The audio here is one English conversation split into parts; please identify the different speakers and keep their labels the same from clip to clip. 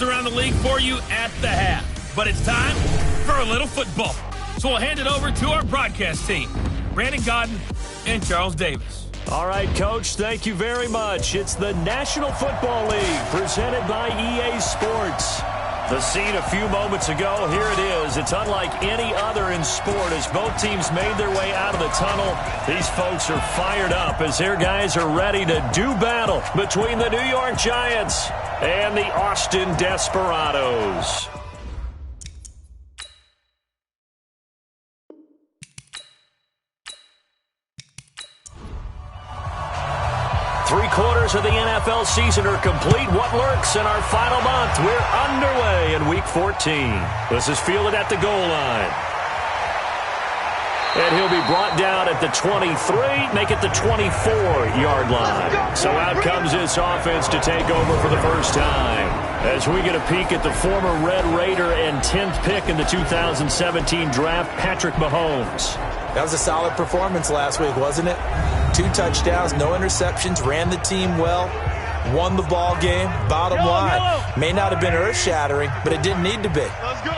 Speaker 1: goes around the league for you at the half. But it's time for a little football. So we'll hand it over to our broadcast team, Brandon Godden and Charles Davis.
Speaker 2: All right, Coach, thank you very much. It's the National Football League presented by EA Sports. The scene a few moments ago, here it is. It's unlike any other in sport as both teams made their way out of the tunnel. These folks are fired up as their guys are ready to do battle between the New York Giants and the Austin Desperados. Three-quarters of the NFL season are complete. What lurks in our final month? We're underway in Week 14. This is fielded at the goal line. And he'll be brought down at the 23, make it the 24-yard line. So out comes this offense to take over for the first time. As we get a peek at the former Red Raider and 10th pick in the 2017 draft, Patrick Mahomes.
Speaker 3: That was a solid performance last week, wasn't it? 2 touchdowns, no interceptions, ran the team well, won the ball game. Bottom line, may not have been earth-shattering, but it didn't need to be.
Speaker 4: Let's go.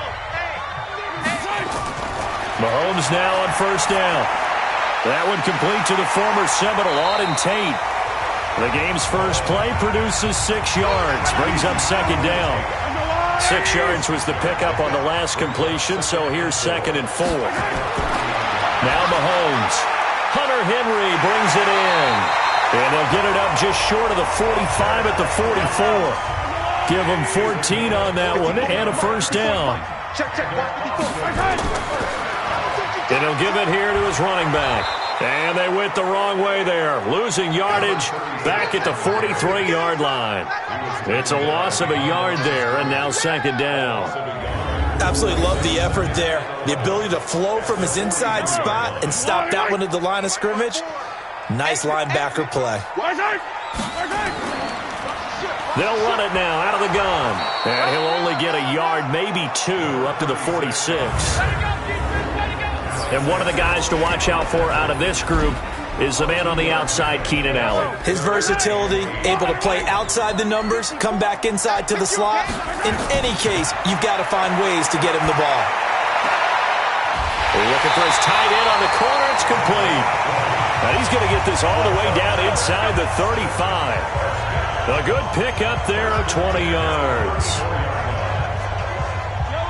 Speaker 2: Mahomes now on first down. That one complete to the former Seminole, Auden Tate. The game's first play produces 6 yards, brings up second down. 6 yards was the pickup on the last completion, so here's 2nd and 4. Now Mahomes. Hunter Henry brings it in. And they'll get it up just short of the 45 at the 44. Give them 14 on that one and a first down. And he'll give it here to his running back. And they went the wrong way there. Losing yardage back at the 43-yard line. It's a loss of a yard there, and now second down.
Speaker 3: Absolutely love the effort there. The ability to flow from his inside spot and stop that one at the line of scrimmage. Nice linebacker play.
Speaker 2: They'll run it now out of the gun. And he'll only get a yard, maybe 2, up to the 46. And one of the guys to watch out for out of this group is the man on the outside, Keenan Allen.
Speaker 3: His versatility, able to play outside the numbers, come back inside to the slot. In any case, you've got to find ways to get him the ball.
Speaker 2: Looking for his tight end on the corner. It's complete. And he's going to get this all the way down inside the 35. A good pickup there of 20 yards.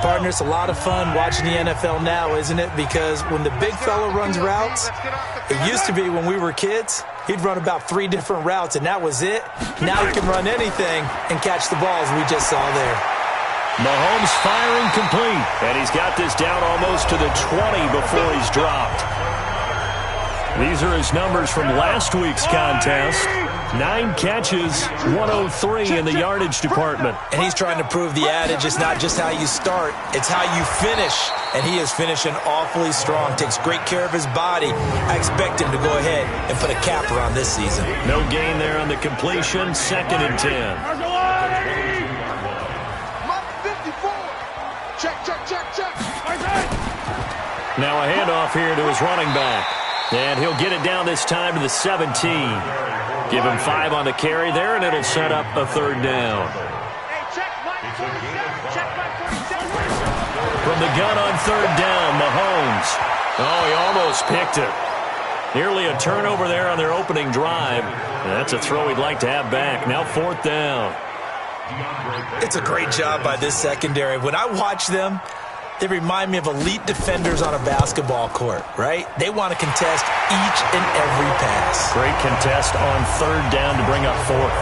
Speaker 3: Partner, it's a lot of fun watching the NFL now, isn't it? Because when the big fella runs routes, it used to be when we were kids, he'd run about 3 different routes, and that was it. Now he can run anything and catch the balls we just saw there.
Speaker 2: Mahomes firing complete, and he's got this down almost to the 20 before he's dropped. These are his numbers from last week's contest. 9 catches, 103 in the yardage department.
Speaker 3: And he's trying to prove the adage, it's not just how you start, it's how you finish. And he is finishing awfully strong, takes great care of his body. I expect him to go ahead and put a capper on this season.
Speaker 2: No gain there on the completion, 2nd and 10. Now a handoff here to his running back. And he'll get it down this time to the 17. Give him 5 on the carry there, and it'll set up a 3rd down. From the gun on 3rd down, Mahomes. Oh, he almost picked it. Nearly a turnover there on their opening drive. And that's a throw he'd like to have back. Now 4th down.
Speaker 3: It's a great job by this secondary. When I watch them, they remind me of elite defenders on a basketball court, right? They want to contest each and every pass.
Speaker 2: Great contest on 3rd down to bring up 4th.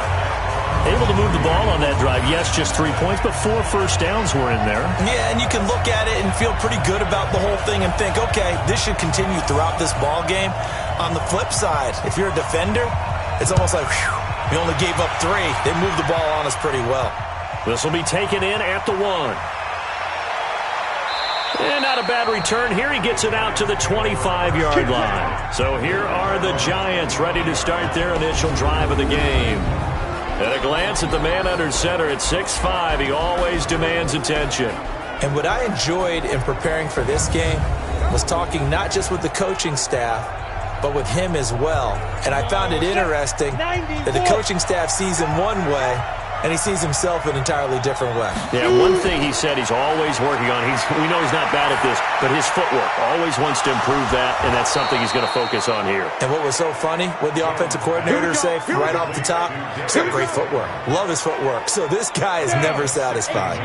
Speaker 2: Able to move the ball on that drive. Yes, just 3 points, but 4 first downs were in there.
Speaker 3: Yeah, and you can look at it and feel pretty good about the whole thing and think, okay, this should continue throughout this ball game. On the flip side, if you're a defender, it's almost like, whew, we only gave up 3. They moved the ball on us pretty well.
Speaker 2: This will be taken in at the 1. And not a bad return. Here he gets it out to the 25-yard line. So here are the Giants ready to start their initial drive of the game. At a glance at the man under center at 6'5", he always demands attention.
Speaker 3: And what I enjoyed in preparing for this game was talking not just with the coaching staff, but with him as well. And I found it interesting that the coaching staff sees him one way, and he sees himself an entirely different way.
Speaker 2: Yeah, one thing he said he's always working on, we know he's not bad at this, but his footwork, always wants to improve that, and that's something he's going to focus on here.
Speaker 3: And what was so funny, what the offensive coordinator say right off the top, he's got great footwork. Love his footwork. So this guy is never satisfied.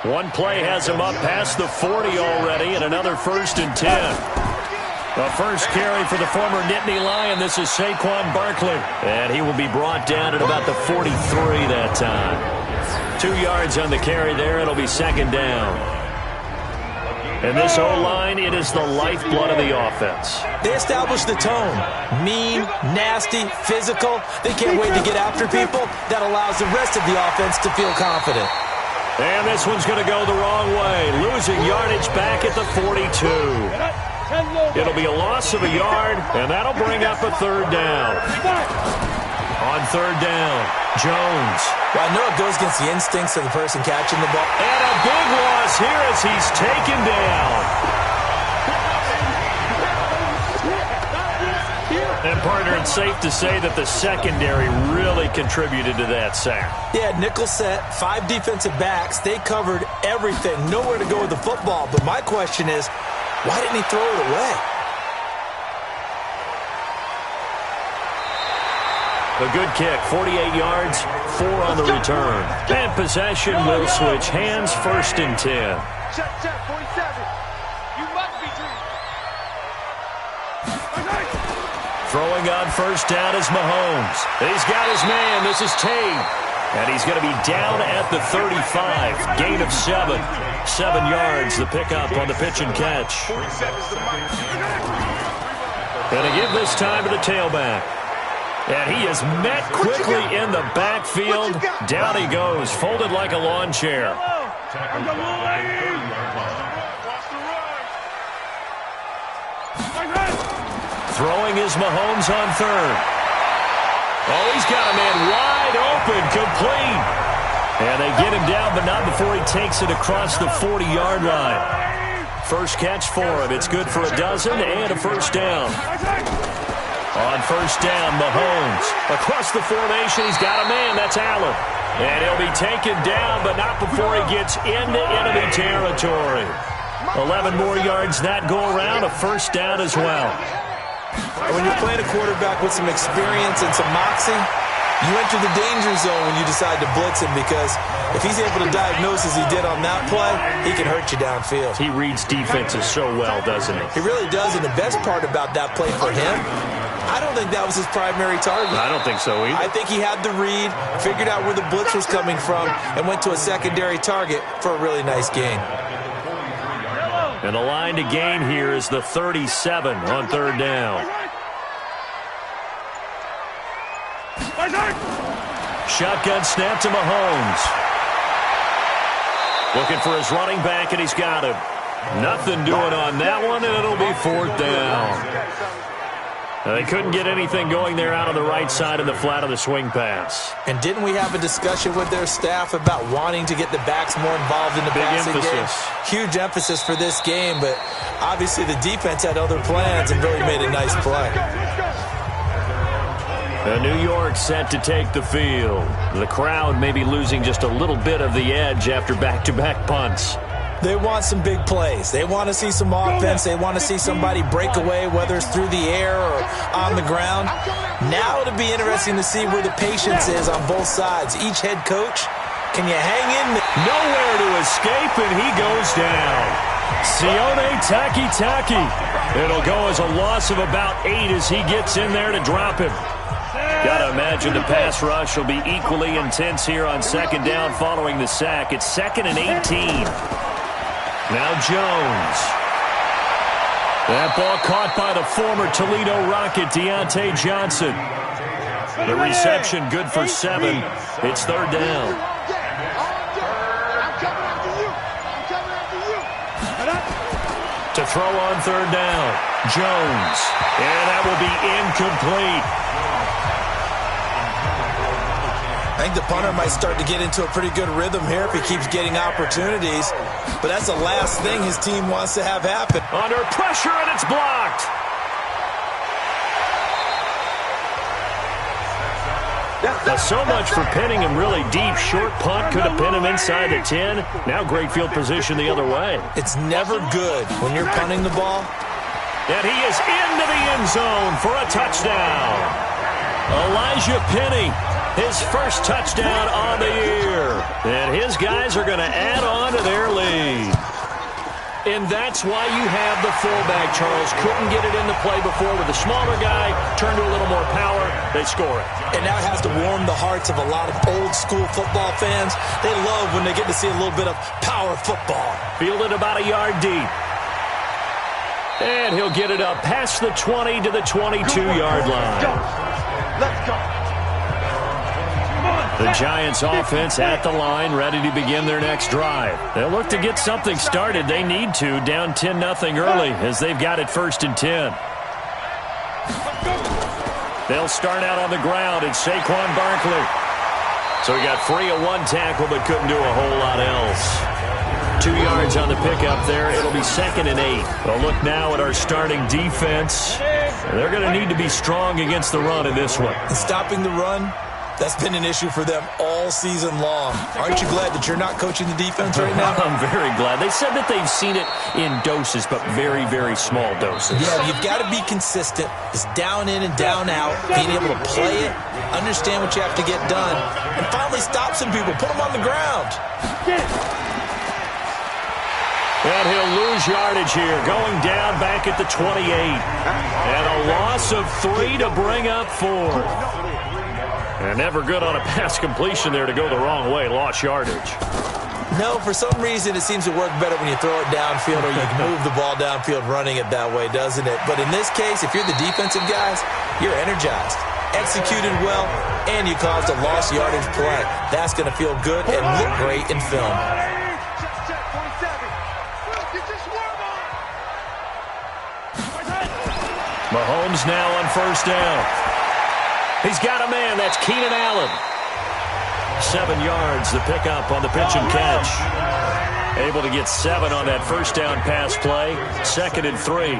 Speaker 2: One play has him up past the 40 already, and another 1st and 10. The first carry for the former Nittany Lion. This is Saquon Barkley. And he will be brought down at about the 43 that time. 2 yards on the carry there. It'll be 2nd down. And this O-line, it is the lifeblood of the offense.
Speaker 3: They establish the tone. Mean, nasty, physical. They can't wait to get after people. That allows the rest of the offense to feel confident.
Speaker 2: And this one's going to go the wrong way. Losing yardage back at the 42. It'll be a loss of a yard, and that'll bring up a 3rd down. On 3rd down, Jones.
Speaker 3: Well, I know it goes against the instincts of the person catching the ball.
Speaker 2: And a big loss here as he's taken down. And, partner, it's safe to say that the secondary really contributed to that sack.
Speaker 3: Yeah, nickel set, 5 defensive backs. They covered everything. Nowhere to go with the football. But my question is, why didn't he throw it away?
Speaker 2: A good kick, 48 yards, 4 on the return. And possession will switch hands, 1st and 10.
Speaker 4: Check, 47. You must be dreaming.
Speaker 2: Throwing on 1st down is Mahomes. He's got his man. This is Tate. And he's going to be down at the 35. Gain of 7. 7 yards, the pickup on the pitch and catch. And to give this time to the tailback. And he is met quickly in the backfield. Down he goes, folded like a lawn chair. Throwing is Mahomes on 3rd. Oh, he's got a man wide open, complete. And they get him down, but not before he takes it across the 40-yard line. First catch for him. It's good for a dozen and a 1st down. On 1st down, Mahomes. Across the formation, he's got a man. That's Allen. And he'll be taken down, but not before he gets into enemy territory. 11 more yards that go around, a 1st down as well.
Speaker 3: When you're playing a quarterback with some experience and some moxie, you enter the danger zone when you decide to blitz him, because if he's able to diagnose as he did on that play, he can hurt you downfield.
Speaker 2: He reads defenses so well, doesn't he?
Speaker 3: He really does, and the best part about that play for him, I don't think that was his primary target.
Speaker 2: I don't think so either.
Speaker 3: I think he had the read, figured out where the blitz was coming from, and went to a secondary target for a really nice gain.
Speaker 2: And the line to gain here is the 37 on 3rd down. Shotgun snap to Mahomes. Looking for his running back, and he's got him. Nothing doing on that one, and it'll be 4th down. They couldn't get anything going there out on the right side of the flat of the swing pass.
Speaker 3: And didn't we have a discussion with their staff about wanting to get the backs more involved in the passing game? Huge emphasis for this game, but obviously the defense had other plans and really made a nice play.
Speaker 2: And New York set to take the field. The crowd may be losing just a little bit of the edge after back-to-back punts.
Speaker 3: They want some big plays. They want to see some offense. They want to see somebody break away, whether it's through the air or on the ground. Now it'll be interesting to see where the patience is on both sides. Each head coach, can you hang in?
Speaker 2: Nowhere to escape, and he goes down. Sione Takitaki. It'll go as a loss of about 8 as he gets in there to drop him. Got to imagine the pass rush will be equally intense here on 2nd down following the sack. It's 2nd and 18. Now Jones. That ball caught by the former Toledo Rocket, Deontay Johnson. The reception good for 7. It's 3rd down. To throw on 3rd down, Jones. And that will be incomplete.
Speaker 3: I think the punter might start to get into a pretty good rhythm here if he keeps getting opportunities. But that's the last thing his team wants to have happen.
Speaker 2: Under pressure, and it's blocked. So much for pinning him really deep. Short punt could have pinned him inside the 10. Now great field position the other way.
Speaker 3: It's never good when you're punting the ball.
Speaker 2: And he is into the end zone for a touchdown. Elijah Penny, his first touchdown on the year. And his guys are going to add on to their lead. And that's why you have the fullback, Charles. Couldn't get it into play before with the smaller guy. Turned to a little more power. They score it.
Speaker 3: And now it has to warm the hearts of a lot of old-school football fans. They love when they get to see a little bit of power football.
Speaker 2: Fielded about a yard deep. And he'll get it up past the 20 to the 22-yard line.
Speaker 4: Let's go.
Speaker 2: The Giants offense at the line, ready to begin their next drive. They'll look to get something started. They need to, down 10-0 early as they've got it 1st and 10. They'll start out on the ground. It's Saquon Barkley. So he got free of one tackle but couldn't do a whole lot else. 2 yards on the pickup there. It'll be 2nd and 8. Well, look now at our starting defense. They're going to need to be strong against the run in this one.
Speaker 3: Stopping the run, that's been an issue for them all season long. Aren't you glad that you're not coaching the defense right now?
Speaker 2: I'm very glad. They said that they've seen it in doses, but very, very small doses.
Speaker 3: Yeah, you've got to be consistent. It's down in and down out, being able to play it, understand what you have to get done, and finally stop some people, put them on the ground.
Speaker 2: And he'll lose yardage here, going down back at the 28. And a loss of 3 to bring up 4. And never good on a pass completion there to go the wrong way. Lost yardage.
Speaker 3: No, for some reason it seems to work better when you throw it downfield or you can move the ball downfield running it that way, doesn't it? But in this case, if you're the defensive guys, you're energized, executed well, and you caused a lost yardage play. That's going to feel good and look great in film.
Speaker 2: Mahomes now on 1st down. He's got a man. That's Keenan Allen. 7 yards, the pickup on the pitch and catch. Able to get 7 on that 1st down pass play. 2nd and 3.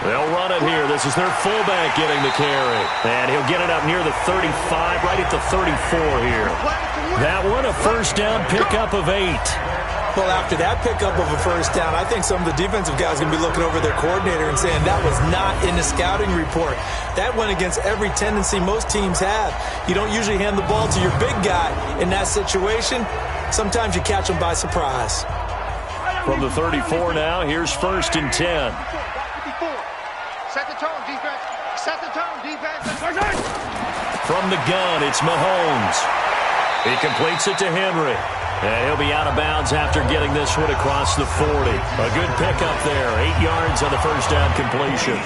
Speaker 2: They'll run it here. This is their fullback getting the carry. And he'll get it up near the 35, right at the 34 here. That one, a 1st down pickup of 8.
Speaker 3: Well, after that pickup of a 1st down, I think some of the defensive guys are going to be looking over their coordinator and saying that was not in the scouting report. That went against every tendency most teams have. You don't usually hand the ball to your big guy in that situation. Sometimes you catch them by surprise.
Speaker 2: From the 34 now, here's 1st and 10.
Speaker 4: Set the tone, defense. Set the tone, defense.
Speaker 2: From the gun, it's Mahomes. He completes it to Henry. And he'll be out of bounds after getting this one across the 40. A good pickup there. 8 yards on the 1st down completion.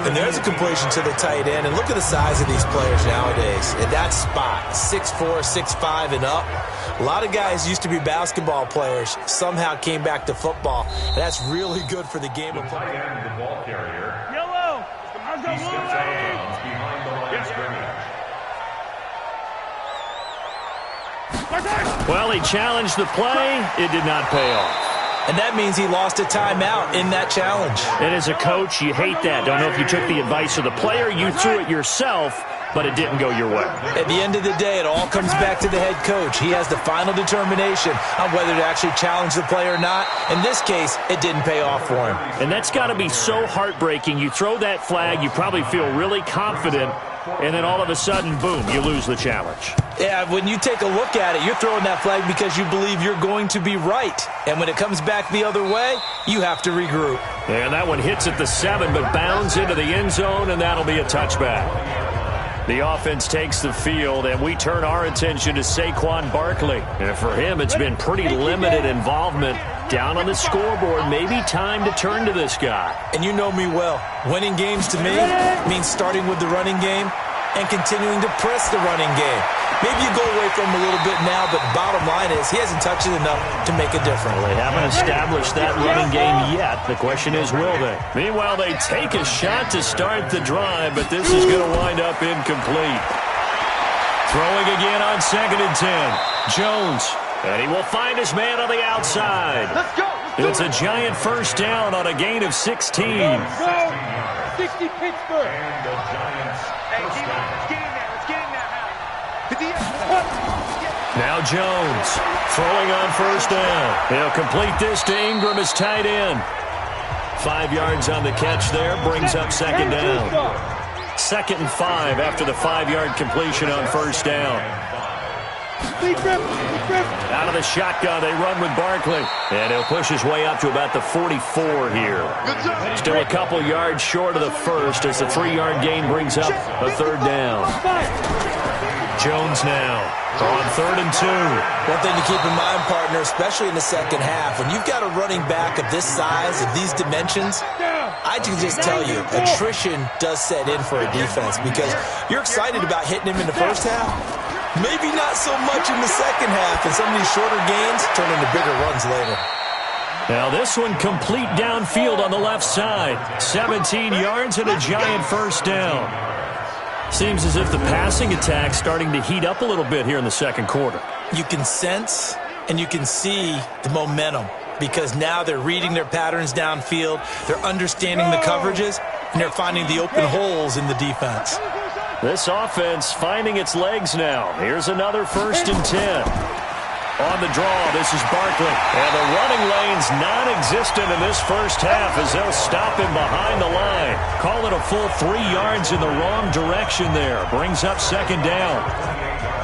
Speaker 3: And there's a completion to the tight end. And look at the size of these players nowadays. In that spot, 6'4", 6'5", and up. A lot of guys used to be basketball players. Somehow came back to football. That's really good for the game of football.
Speaker 5: The ball carrier.
Speaker 4: Yellow.
Speaker 5: He steps out of bounds behind the line of scrimmage.
Speaker 2: Well, he challenged the play. It did not pay off.
Speaker 3: And that means he lost a timeout in that challenge.
Speaker 2: And as a coach, you hate that. Don't know if you took the advice of the player. You threw it yourself, but it didn't go your way.
Speaker 3: At the end of the day, it all comes back to the head coach. He has the final determination on whether to actually challenge the play or not. In this case, it didn't pay off for him.
Speaker 2: And that's got to be so heartbreaking. You throw that flag, you probably feel really confident, and then all of a sudden, boom, you lose the challenge.
Speaker 3: Yeah, when you take a look at it, you're throwing that flag because you believe you're going to be right. And when it comes back the other way, you have to regroup.
Speaker 2: And that one hits at the 7, but bounds into the end zone, and that'll be a touchback. The offense takes the field, and we turn our attention to Saquon Barkley. And for him, it's been pretty limited involvement down on the scoreboard. Maybe time to turn to this guy.
Speaker 3: And you know me well. Winning games to me means starting with the running game and continuing to press the running game. Maybe you go away from him a little bit now, but the bottom line is he hasn't touched it enough to make a difference.
Speaker 2: Well, they haven't established that running game yet. The question is, will they? Meanwhile, they take a shot to start the drive, but this is going to wind up incomplete. Throwing again on 2nd and 10. Jones. And he will find his man on the outside.
Speaker 4: Let's go.
Speaker 2: It's a Giant first down on a gain of 16.
Speaker 4: Go! 60 Pittsburgh.
Speaker 5: And the Giants first down.
Speaker 4: Let's get in there. Let's get in there now.
Speaker 2: Now Jones throwing on first down. He'll complete this to Ingram as tight end. 5 yards on the catch there, brings up second down. 2nd and 5 after the 5-yard completion on first down. Out of the shotgun, they run with Barkley. And he'll push his way up to about the 44 here. Still a couple yards short of the first as the 3-yard gain brings up a third down. Jones now on 3rd and 2.
Speaker 3: One thing to keep in mind, partner, especially in the second half, when you've got a running back of this size, of these dimensions, I can just tell you, attrition does set in for a defense because you're excited about hitting him in the first half. Maybe not so much in the second half, and some of these shorter gains turn into bigger runs later.
Speaker 2: Now this one complete downfield on the left side. 17 yards and a Giant first down. Seems as if the passing attack's starting to heat up a little bit here in the second quarter.
Speaker 3: You can sense and you can see the momentum because now they're reading their patterns downfield, they're understanding the coverages, and they're finding the open holes in the defense.
Speaker 2: This offense finding its legs now. Here's another 1st and 10. On the draw, this is Barkley. And the running lane's non-existent in this first half as they'll stop him behind the line. Call it a full 3 yards in the wrong direction there. Brings up second down.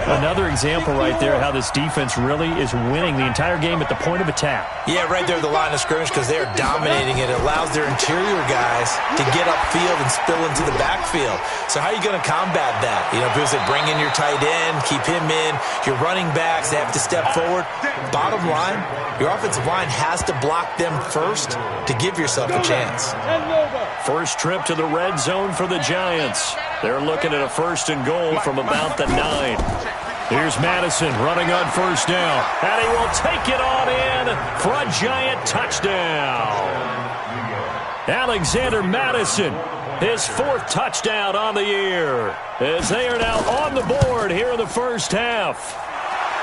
Speaker 2: Another example right there how this defense really is winning the entire game at the point of attack.
Speaker 3: Yeah, right there at the line of scrimmage because they are dominating it. It allows their interior guys to get upfield and spill into the backfield. So how are you going to combat that? You know, because they bring in your tight end, keep him in. Your running backs, they have to step forward. Bottom line, your offensive line has to block them first to give yourself a chance.
Speaker 2: First trip to the red zone for the Giants. They're looking at a 1st and goal from about the 9. Here's Madison running on first down. And he will take it on in for a Giant touchdown. Alexander Madison, his 4th touchdown on the year. As they are now on the board here in the first half.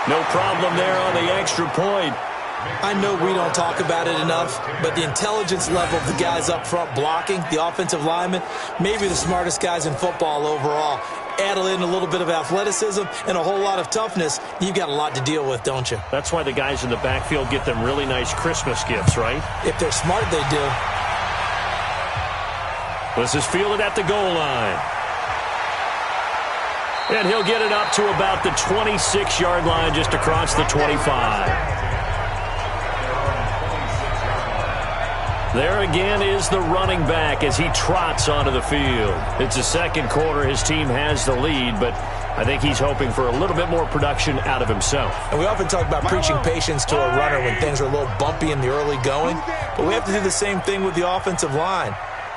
Speaker 2: No problem there on the extra point.
Speaker 3: I know we don't talk about it enough, but the intelligence level of the guys up front blocking, the offensive linemen, maybe the smartest guys in football overall. Add in a little bit of athleticism and a whole lot of toughness, you've got a lot to deal with, don't you?
Speaker 2: That's why the guys in the backfield get them really nice Christmas gifts, right?
Speaker 3: If they're smart, they do.
Speaker 2: This is fielded at the goal line. And he'll get it up to about the 26-yard line just across the 25. There again is the running back as he trots onto the field. It's the second quarter. His team has the lead, but I think he's hoping for a little bit more production out of himself.
Speaker 3: And we often talk about preaching patience to a runner when things are a little bumpy in the early going, but we have to do the same thing with the offensive line.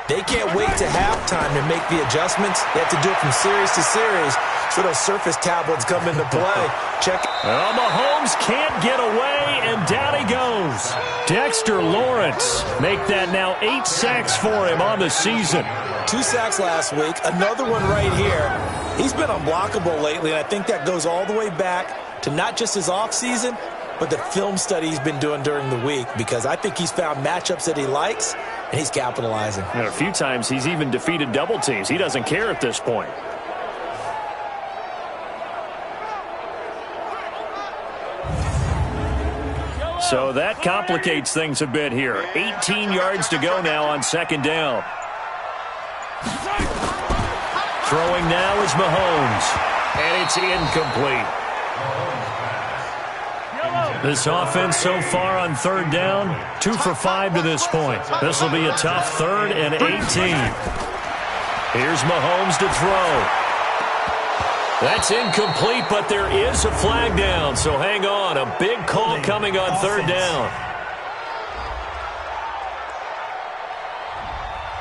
Speaker 3: They can't wait to halftime to make the adjustments. They have to do it from series to series so those surface tablets come into play. Check.
Speaker 2: Well, Mahomes can't get away, and down he goes. Dexter Lawrence make that now 8 sacks for him on the season.
Speaker 3: 2 sacks last week, another one right here. He's been unblockable lately, and I think that goes all the way back to not just his offseason, but the film study he's been doing during the week, because I think he's found matchups that he likes, and he's capitalizing.
Speaker 2: And a few times he's even defeated double teams. He doesn't care at this point. So that complicates things a bit here. 18 yards to go now on second down. Throwing now is Mahomes. And it's incomplete. This offense so far on third down, 2 for 5 to this point. This will be a tough 3rd and 18. Here's Mahomes to throw. That's incomplete, but there is a flag down, so hang on. A big call coming on third down.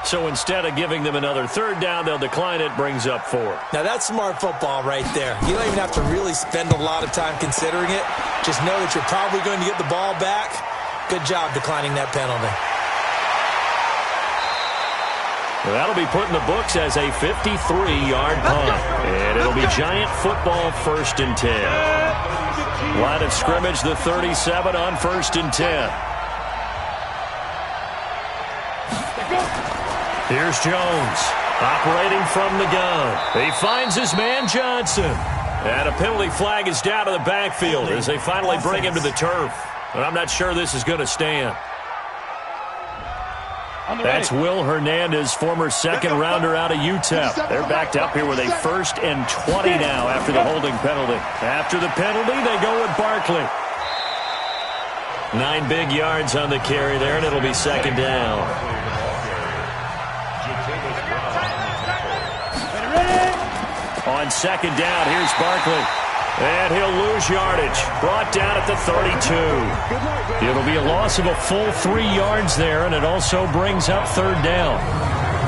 Speaker 2: So instead of giving them another third down, they'll decline it, brings up 4.
Speaker 3: Now that's smart football right there. You don't even have to really spend a lot of time considering it. Just know that you're probably going to get the ball back. Good job declining that penalty.
Speaker 2: Well, that'll be put in the books as a 53-yard punt. And it'll be Giant football 1st and 10. Line of scrimmage, the 37 on 1st and 10. Here's Jones, operating from the gun. He finds his man, Johnson. And a penalty flag is down to the backfield as they finally bring him to the turf. But I'm not sure this is going to stand. That's Will Hernandez, former second-rounder out of UTEP. They're backed up here with a 1st and 20 now after the holding penalty. After the penalty, they go with Barkley. 9 big yards on the carry there, and it'll be 2nd down. On 2nd down, here's Barkley. And he'll lose yardage. Brought down at the 32. It'll be a loss of a full 3 yards there, and it also brings up 3rd down.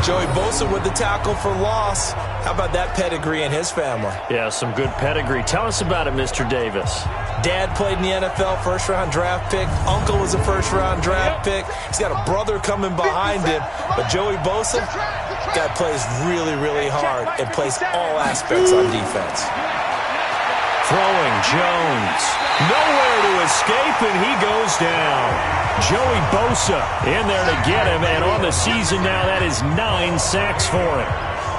Speaker 3: Joey Bosa with the tackle for loss. How about that pedigree in his family?
Speaker 2: Yeah, some good pedigree. Tell us about it, Mr. Davis.
Speaker 3: Dad played in the NFL, first-round draft pick. Uncle was a first-round draft pick. He's got a brother coming behind him. But Joey Bosa, guy plays really, really hard and plays all aspects on defense.
Speaker 2: Throwing Jones. Nowhere to escape, and he goes down. Joey Bosa in there to get him, and on the season now, that is 9 sacks for him.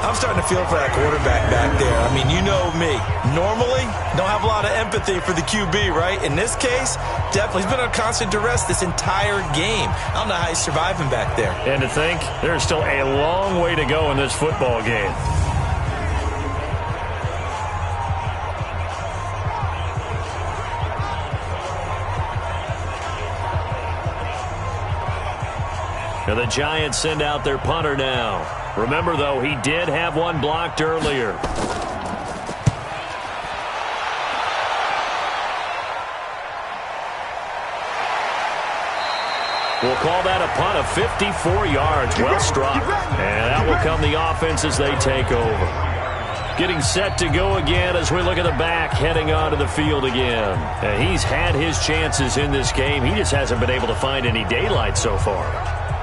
Speaker 3: I'm starting to feel for that quarterback back there. I mean, you know me. Normally, don't have a lot of empathy for the QB, right? In this case, definitely. He's been on constant duress this entire game. I don't know how he's surviving back there.
Speaker 2: And to think, there's still a long way to go in this football game. And the Giants send out their punter now. Remember, though, he did have one blocked earlier. We'll call that a punt of 54 yards. Well struck. And that will come the offense as they take over. Getting set to go again as we look at the back heading onto the field again. And he's had his chances in this game. He just hasn't been able to find any daylight so far.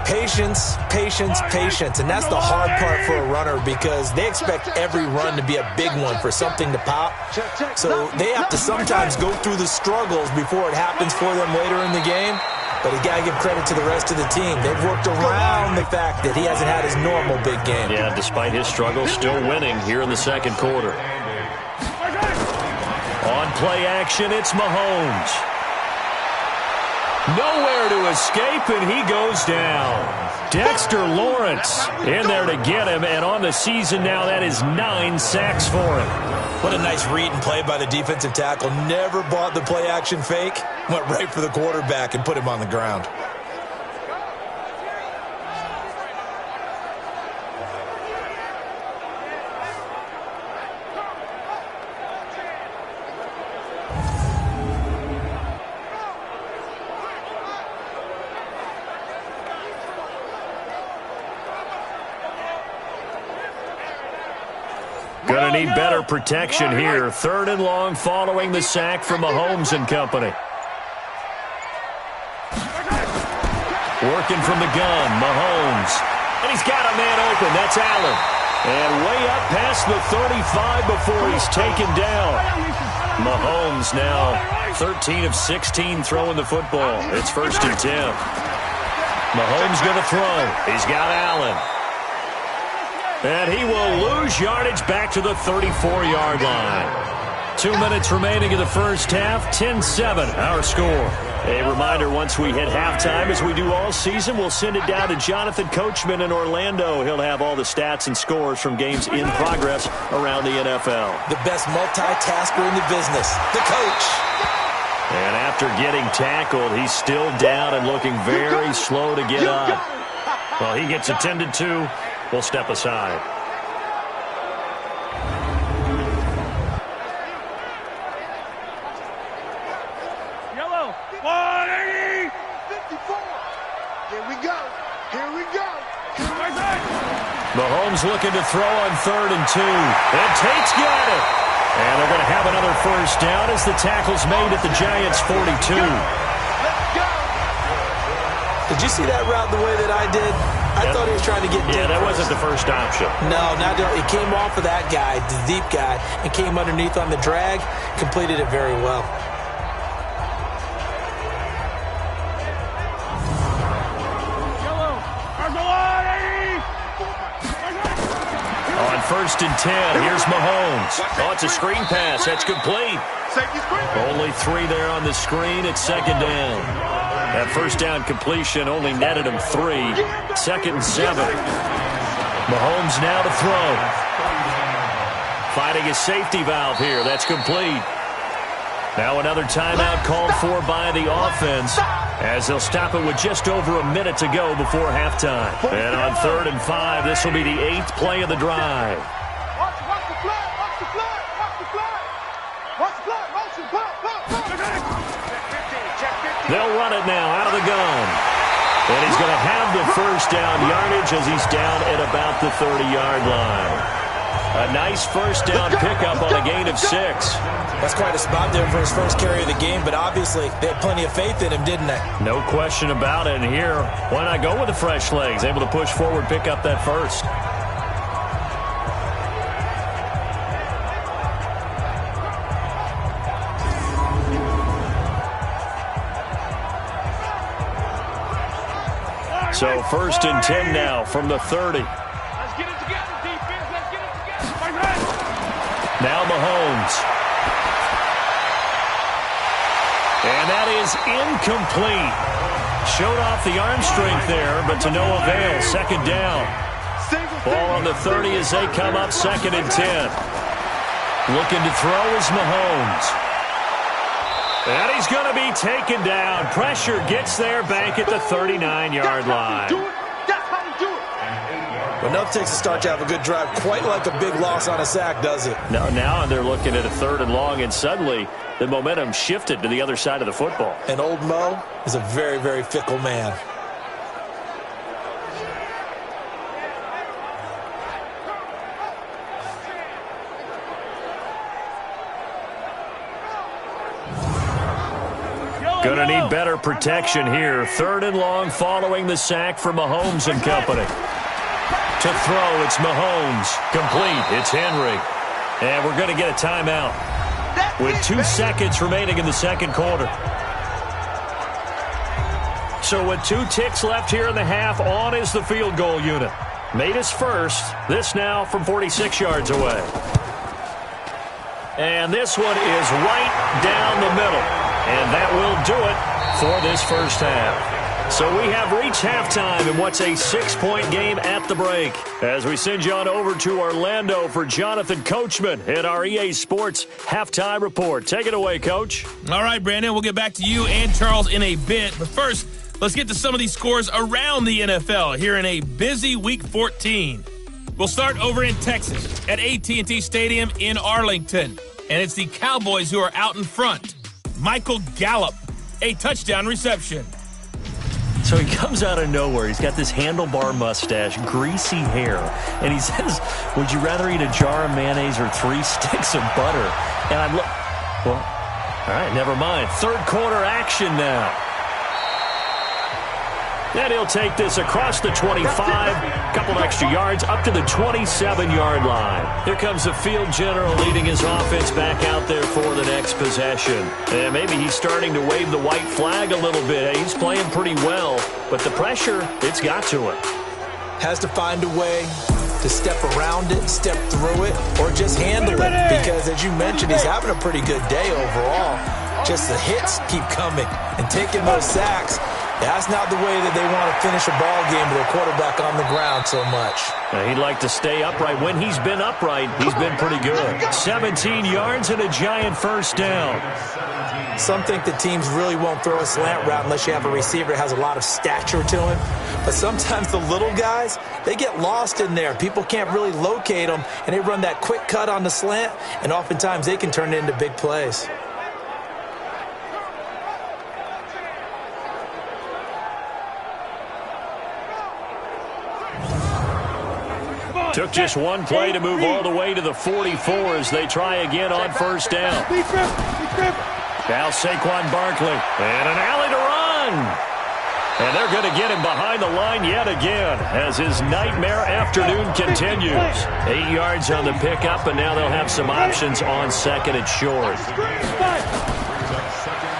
Speaker 3: Patience, patience, patience. And that's the hard part for a runner because they expect every run to be a big one for something to pop. So they have to sometimes go through the struggles before it happens for them later in the game. But you got to give credit to the rest of the team. They've worked around the fact that he hasn't had his normal big game.
Speaker 2: Yeah, despite his struggles, still winning here in the 2nd quarter. On play action, it's Mahomes. Nowhere to escape, and he goes down. Dexter Lawrence in there to get him, and on the season now, that is 9 sacks for him.
Speaker 3: What a nice read and play by the defensive tackle. Never bought the play action fake. Went right for the quarterback and put him on the ground.
Speaker 2: Going to need better protection here. 3rd and long following the sack from Mahomes and company. Working from the gun, Mahomes. And he's got a man open. That's Allen. And way up past the 35 before he's taken down. Mahomes now 13 of 16 throwing the football. It's 1st and 10. Mahomes going to throw. He's got Allen. And he will lose yardage back to the 34-yard line. 2 minutes remaining in the first half. 10-7, our score. A reminder, once we hit halftime, as we do all season, we'll send it down to Jonathan Coachman in Orlando. He'll have all the stats and scores from games in progress around the NFL.
Speaker 3: The best multitasker in the business, the coach.
Speaker 2: And after getting tackled, he's still down and looking very slow to get up. Well, he gets attended to. We'll step aside.
Speaker 4: Yellow. 180. 54. Here we go. Here we go.
Speaker 2: Mahomes looking to throw on 3rd and 2. And Tate's got it. And they're going to have another first down as the tackle's made at the Giants' 42.
Speaker 4: Let's go.
Speaker 3: Did you see that route the way that I did? I thought he was trying to get deep.
Speaker 2: Yeah, that wasn't the first option.
Speaker 3: No, not it came off of that guy, the deep guy, and came underneath on the drag. Completed it very well.
Speaker 4: Yellow. Argo 180.
Speaker 2: 1st and 10. Here's Mahomes. Oh, it's a screen pass. That's complete. Only 3 there on the screen. It's 2nd down. That 1st down completion only netted him 3. 2nd and 7. Mahomes now to throw. Finding a safety valve here. That's complete. Now another timeout called for by the offense as they'll stop it with just over a minute to go before halftime. And on 3rd and 5, this will be the 8th play of the drive. They'll run it now out of the gun. And he's going to have the 1st down yardage as he's down at about the 30-yard line. A nice 1st down pickup on a gain of 6.
Speaker 3: That's quite a spot there for his first carry of the game, but obviously they had plenty of faith in him, didn't they?
Speaker 2: No question about it. And here, why not go with the fresh legs? Able to push forward, pick up that 1st. So 1st and 10 now from the 30.
Speaker 4: Let's get it together, defense. Let's get it together.
Speaker 2: Now Mahomes. And that is incomplete. Showed off the arm strength there, but to no avail. 2nd down. Ball on the 30 as they come up 2nd and 10. Looking to throw is Mahomes. And he's going to be taken down. Pressure gets there back at the 39-yard line.
Speaker 3: But enough takes to start to have a good drive. Quite like a big loss on a sack, does it?
Speaker 2: Now they're looking at a 3rd and long, and suddenly the momentum shifted to the other side of the football.
Speaker 3: And old Mo is a very, very fickle man.
Speaker 2: Going to need better protection here. 3rd and long following the sack for Mahomes and company. To throw, it's Mahomes. Complete, it's Henry. And we're going to get a timeout with 2 seconds remaining in the 2nd quarter. So with 2 ticks left here in the half, on is the field goal unit. Made his first. This now from 46 yards away. And this one is right down the middle. And that will do it for this 1st half. So we have reached halftime in what's a 6-point game at the break. As we send you on over to Orlando for Jonathan Coachman at our EA Sports Halftime Report. Take it away, Coach.
Speaker 1: All right, Brandon, we'll get back to you and Charles in a bit. But first, let's get to some of these scores around the NFL here in a busy Week 14. We'll start over in Texas at AT&T Stadium in Arlington. And it's the Cowboys who are out in front. Michael Gallup, a touchdown reception.
Speaker 2: So he comes out of nowhere. He's got this handlebar mustache, greasy hair, and he says, would you rather eat a jar of mayonnaise or 3 sticks of butter? And I'm like, well, all right, never mind. 3rd quarter action now. And he'll take this across the 25, couple extra yards, up to the 27-yard line. Here comes the field general leading his offense back out there for the next possession. And maybe he's starting to wave the white flag a little bit. He's playing pretty well, but the pressure, it's got to him.
Speaker 3: Has to find a way to step around it, step through it, or just handle it. Because, as you mentioned, he's having a pretty good day overall. Just the hits keep coming and taking those sacks. That's not the way that they want to finish a ball game with a quarterback on the ground so much.
Speaker 2: He'd like to stay upright. When he's been upright, he's been pretty good. 17 yards and a giant 1st down.
Speaker 3: Some think that teams really won't throw a slant route unless you have a receiver that has a lot of stature to him. But sometimes the little guys, they get lost in there. People can't really locate them, and they run that quick cut on the slant, and oftentimes they can turn it into big plays.
Speaker 2: Took just one play to move all the way to the 44 as they try again on 1st down. Now Saquon Barkley, and an alley to run. And they're going to get him behind the line yet again as his nightmare afternoon continues. 8 yards on the pickup, and now they'll have some options on 2nd and short.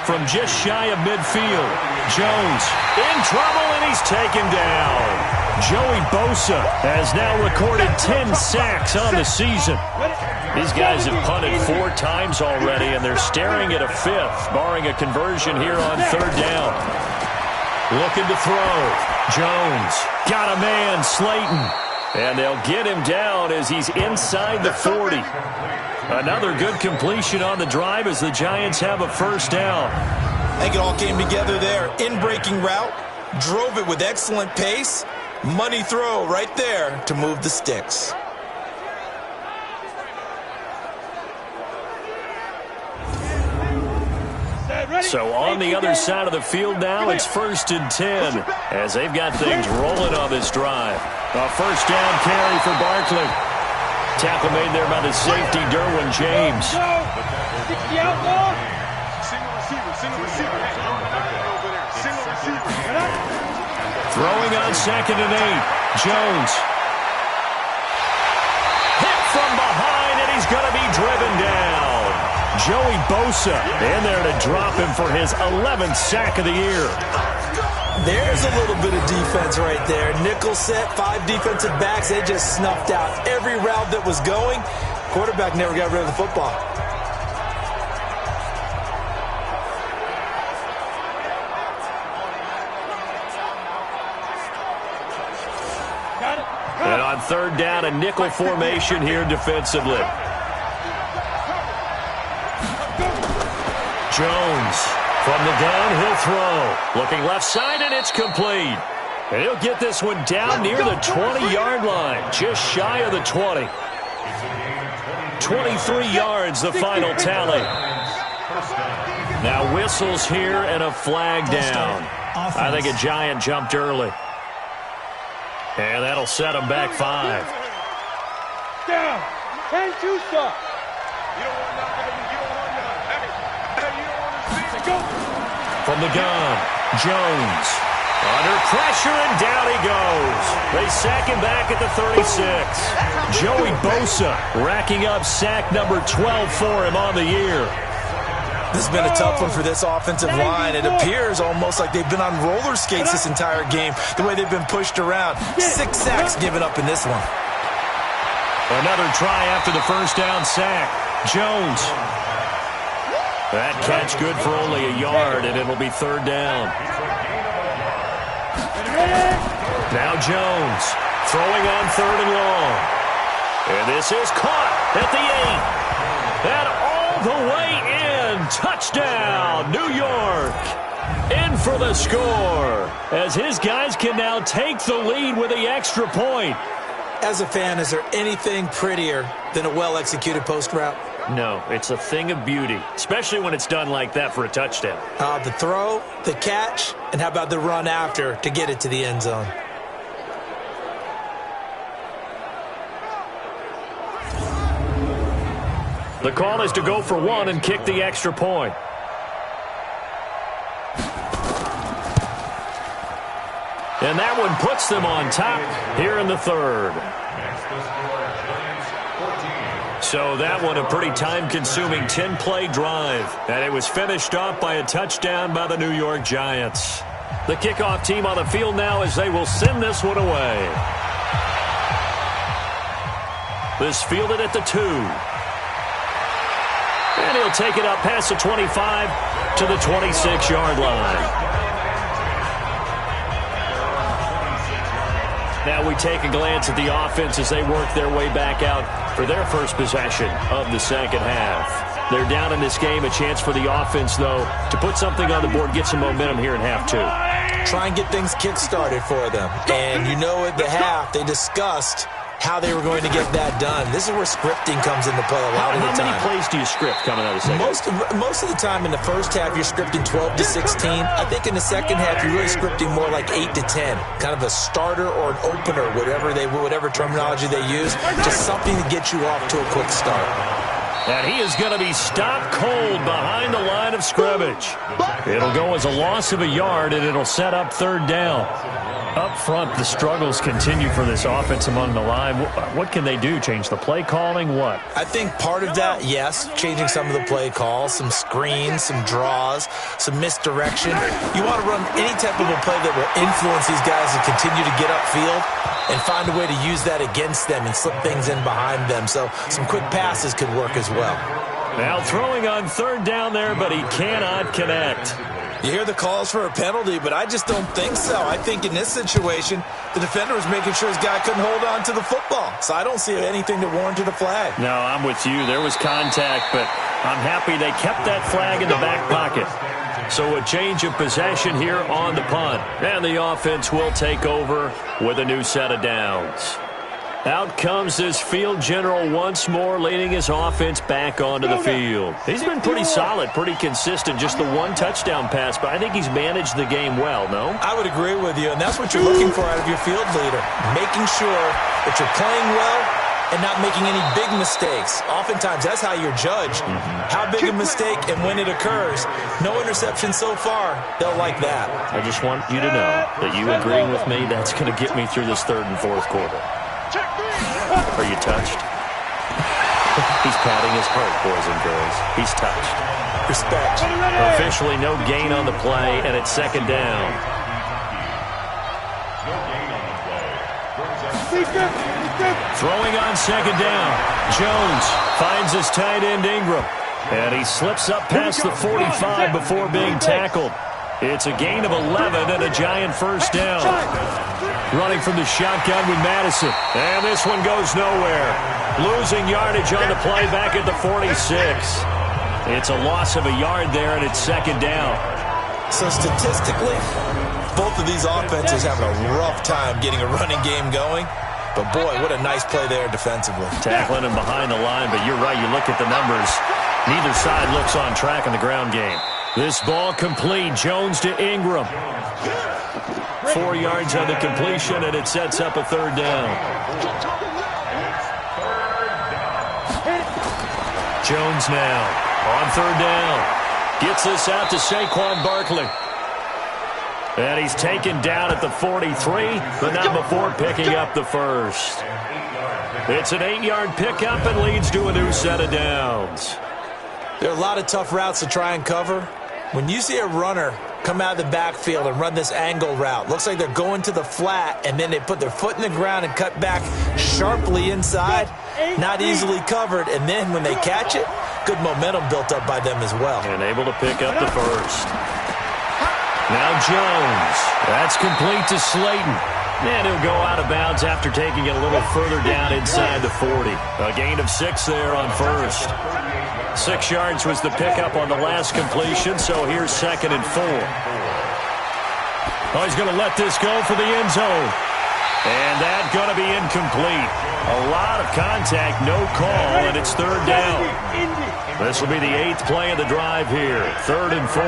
Speaker 2: From just shy of midfield, Jones in trouble, and he's taken down. Joey Bosa has now recorded 10 sacks on the season. These guys have punted 4 times already, and they're staring at a 5th, barring a conversion here on 3rd down. Looking to throw. Jones got a man, Slayton. And they'll get him down as he's inside the 40. Another good completion on the drive as the Giants have a 1st down.
Speaker 3: I think it all came together there. In-breaking route, drove it with excellent pace. Money throw right there to move the sticks.
Speaker 2: So on the other side of the field now, it's 1st and 10 as they've got things rolling on this drive. A 1st down carry for Barkley. Tackle made there by the safety, Derwin James. Throwing on 2nd and 8. Jones. Hit from behind, and he's going to be driven down. Joey Bosa in there to drop him for his 11th sack of the year.
Speaker 3: There's a little bit of defense right there. Nickel set, 5 defensive backs. They just snuffed out every route that was going. Quarterback never got rid of the football.
Speaker 2: And on 3rd down, a nickel formation here defensively. Jones from the gun, he'll throw. Looking left side, and it's complete. And he'll get this one down near the 20-yard line, just shy of the 20. 23 yards, the final tally. Now whistles here and a flag down. I think a Giant jumped early. And that'll set them back 5.
Speaker 4: Down. Can't you stop? You don't want nothing.
Speaker 2: From the gun, Jones. Under pressure, and down he goes. They sack him back at the 36. Joey Bosa racking up sack number 12 for him on the year.
Speaker 3: This has been a tough one for this offensive line. It appears almost like they've been on roller skates this entire game, the way they've been pushed around. 6 sacks given up in this one.
Speaker 2: Another try after the 1st down sack. Jones. That catch good for only a yard, and it'll be 3rd down. Now Jones throwing on 3rd and long. And this is caught at the 8. And all the way in. Touchdown, New York. In for the score, as his guys can now take the lead with the extra point.
Speaker 3: As a fan, is there anything prettier than a well-executed post route?
Speaker 2: No, it's a thing of beauty, especially when it's done like that for a touchdown.
Speaker 3: The throw, the catch, and how about the run after to get it to the end zone?
Speaker 2: The call is to go for 1 and kick the extra point. And that one puts them on top here in the 3rd. So that one a pretty time-consuming 10-play drive. And it was finished off by a touchdown by the New York Giants. The kickoff team on the field now as they will send this one away. This fielded at the 2. And he'll take it up past the 25 to the 26-yard line. Now we take a glance at the offense as they work their way back out for their first possession of the second half. They're down in this game. A chance for the offense, though, to put something on the board, get some momentum here in half 2.
Speaker 3: Try and get things kick-started for them. And you know at the half, they discussed how they were going to get that done. This is where scripting comes into play a lot of the time.
Speaker 2: How many plays do you script coming out of the second?
Speaker 3: Most of the time in the first half, you're scripting 12 to 16. I think in the second half, you're really scripting more like 8 to 10. Kind of a starter or an opener, whatever terminology they use. Just something to get you off to a quick start.
Speaker 2: And he is going to be stopped cold behind the line of scrimmage. It'll go as a loss of a yard, and it'll set up 3rd down. Up front, the struggles continue for this offense among the line. What can they do? Change the play calling? What?
Speaker 3: I think part of that, yes, changing some of the play calls, some screens, some draws, some misdirection. You want to run any type of a play that will influence these guys to continue to get upfield and find a way to use that against them and slip things in behind them. So some quick passes could work as well.
Speaker 2: Now throwing on third down there, but he cannot connect.
Speaker 3: You hear the calls for a penalty, but I just don't think so. I think in this situation, the defender was making sure his guy couldn't hold on to the football. So I don't see anything that warranted a flag.
Speaker 2: No, I'm with you. There was contact, but I'm happy they kept that flag in the back pocket. So a change of possession here on the punt. And the offense will take over with a new set of downs. Out comes this field general once more, leading his offense back onto the field. He's been pretty solid, pretty consistent, just the one touchdown pass, but I think he's managed the game well, no?
Speaker 3: I would agree with you, and that's what you're looking for out of your field leader, making sure that you're playing well and not making any big mistakes. Oftentimes, that's how you're judged. How big a mistake and when it occurs. No interception so far. They'll like that.
Speaker 2: I just want you to know that you agreeing with me, that's going to get me through this third and fourth quarter. Are you touched? He's patting his heart, boys and girls. He's touched.
Speaker 3: Respect.
Speaker 2: Officially no gain on the play, and it's second down. Throwing on second down. Jones finds his tight end Ingram. And he slips up past the 45 before being tackled. It's a gain of 11 and a Giant first down. Running from the shotgun with Madison. And this one goes nowhere. Losing yardage on the play back at the 46. It's a loss of a yard there, and it's second down.
Speaker 3: So statistically, both of these offenses having a rough time getting a running game going. But, boy, what a nice play there defensively.
Speaker 2: Tackling him behind the line, but you're right. You look at the numbers. Neither side looks on track in the ground game. This ball complete. Jones to Ingram. 4 yards on the completion, and it sets up a third down. Jones now on third down. Gets this out to Saquon Barkley. And he's taken down at the 43, but not before picking up the first. It's an 8-yard pickup and leads to a new set of downs.
Speaker 3: There are a lot of tough routes to try and cover. When you see a runner come out of the backfield and run this angle route, looks like they're going to the flat, and then they put their foot in the ground and cut back sharply inside, not easily covered, and then when they catch it, good momentum built up by them as well.
Speaker 2: And able to pick up the first. Now Jones. That's complete to Slayton. And he'll go out of bounds after taking it a little further down inside the 40. A gain of 6 there on first. 6 yards was the pickup on the last completion, so here's second and 4. Oh, he's going to let this go for the end zone. And that's going to be incomplete. A lot of contact, no call, and it's third down. This will be the 8th play of the drive here. 3rd and 4.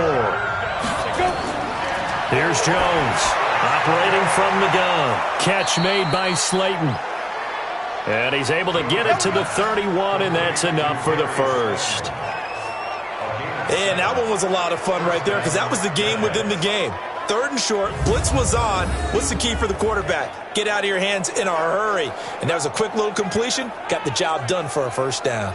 Speaker 2: Here's Jones, operating from the gun. Catch made by Slayton. And he's able to get it to the 31, and that's enough for the first.
Speaker 3: And that one was a lot of fun right there because that was the game within the game. 3rd and short, blitz was on. What's the key for the quarterback? Get out of your hands in a hurry. And that was a quick little completion. Got the job done for a first down.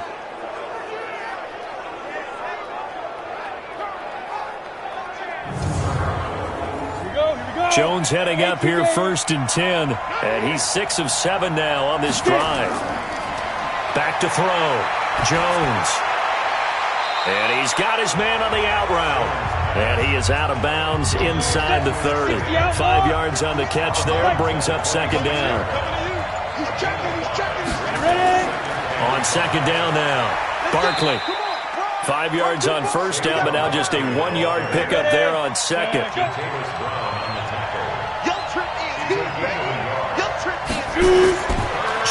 Speaker 2: Jones heading up here 1st and 10. And he's 6 of 7 now on this drive. Back to throw. Jones. And he's got his man on the out route. And he is out of bounds inside the 30. 5 yards on the catch there. Brings up second down. On second down now. Barkley. 5 yards on first down, but now just a 1-yard pickup there on second.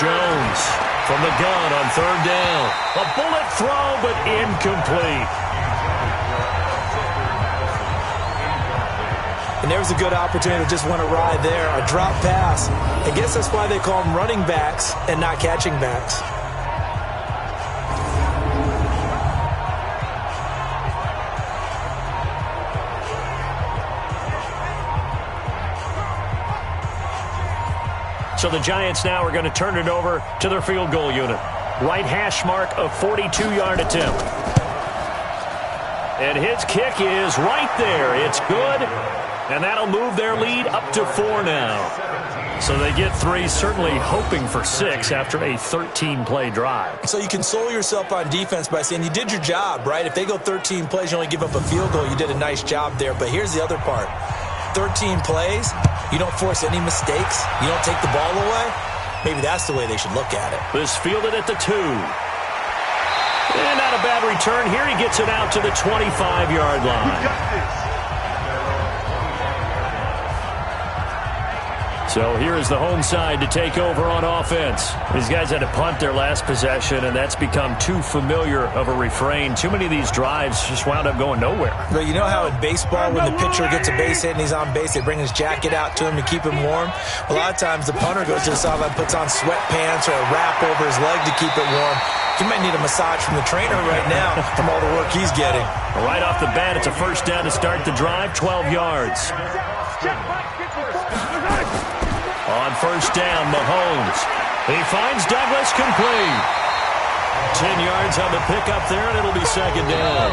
Speaker 2: Jones from the gun on third down. A bullet throw, but incomplete.
Speaker 3: And there's a good opportunity to just want to ride there. A drop pass. I guess that's why they call them running backs and not catching backs.
Speaker 2: So the Giants now are going to turn it over to their field goal unit. Right hash mark, a 42-yard attempt. And his kick is right there. It's good. And that'll move their lead up to 4 now. So they get 3, certainly hoping for 6 after a 13-play drive.
Speaker 3: So you console yourself on defense by saying you did your job, right? If they go 13 plays, you only give up a field goal. You did a nice job there. But here's the other part. 13 plays, you don't force any mistakes. You don't take the ball away. Maybe that's the way they should look at it.
Speaker 2: This fielded at the 2. And not a bad return. Here he gets it out to the 25-yard line. So here is the home side to take over on offense. These guys had to punt their last possession, and that's become too familiar of a refrain. Too many of these drives just wound up going nowhere.
Speaker 3: But you know how in baseball, when the pitcher gets a base hit and he's on base, they bring his jacket out to him to keep him warm? A lot of times the punter goes to the sideline, puts on sweatpants or a wrap over his leg to keep it warm. He might need a massage from the trainer right now from all the work he's getting.
Speaker 2: Right off the bat, it's a first down to start the drive, 12 yards. On first down, Mahomes. He finds Douglas complete. 10 yards on the pickup there, and it'll be second down.